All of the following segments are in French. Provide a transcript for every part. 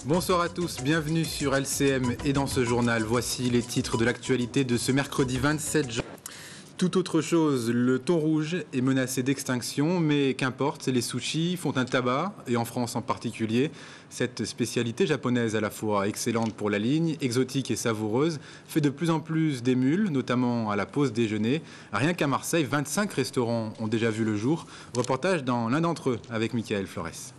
Bonsoir à tous, bienvenue sur LCM et dans ce journal, voici les titres de l'actualité de ce mercredi 27 janvier. Tout autre chose, le thon rouge est menacé d'extinction, mais qu'importe, les sushis font un tabac, et en France en particulier. Cette spécialité japonaise à la fois excellente pour la ligne, exotique et savoureuse, fait de plus en plus d'émules, notamment à la pause déjeuner. Rien qu'à Marseille, 25 restaurants ont déjà vu le jour. Reportage dans l'un d'entre eux avec Michael Flores.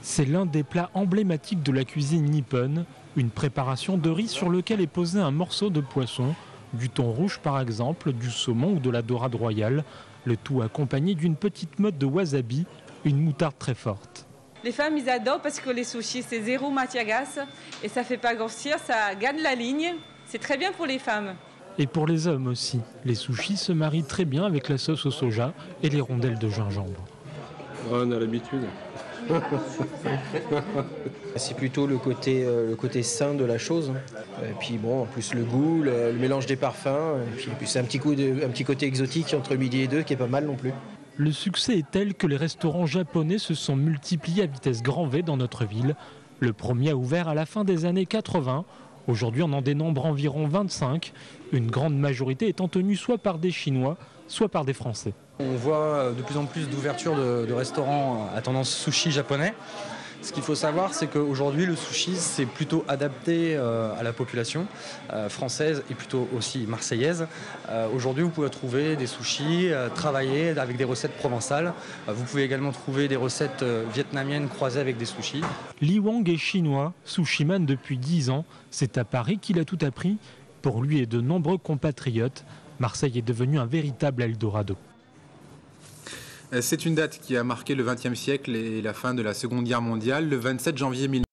C'est l'un des plats emblématiques de la cuisine nippone, une préparation de riz sur lequel est posé un morceau de poisson, du thon rouge par exemple, du saumon ou de la dorade royale, le tout accompagné d'une petite motte de wasabi, une moutarde très forte. Les femmes, ils adorent parce que les sushis, c'est zéro matière grasse et ça fait pas grossir, ça garde la ligne. C'est très bien pour les femmes. Et pour les hommes aussi, les sushis se marient très bien avec la sauce au soja et les rondelles de gingembre. On a l'habitude. C'est plutôt le côté sain de la chose. Et puis bon, en plus le goût, le mélange des parfums, et puis c'est un petit côté exotique entre midi et deux qui est pas mal non plus. Le succès est tel que les restaurants japonais se sont multipliés à vitesse grand V dans notre ville. Le premier a ouvert à la fin des années 80. Aujourd'hui, on en dénombre environ 25, une grande majorité étant tenue soit par des Chinois, soit par des Français. On voit de plus en plus d'ouvertures de restaurants à tendance sushi japonais. Ce qu'il faut savoir, c'est qu'aujourd'hui, le sushi, c'est plutôt adapté à la population française et plutôt aussi marseillaise. Aujourd'hui, vous pouvez trouver des sushis travaillés avec des recettes provençales. Vous pouvez également trouver des recettes vietnamiennes croisées avec des sushis. Li Wang est chinois, sushiman depuis 10 ans. C'est à Paris qu'il a tout appris. Pour lui et de nombreux compatriotes, Marseille est devenu un véritable Eldorado. C'est une date qui a marqué le XXe siècle et la fin de la Seconde Guerre mondiale, le 27 janvier 1945.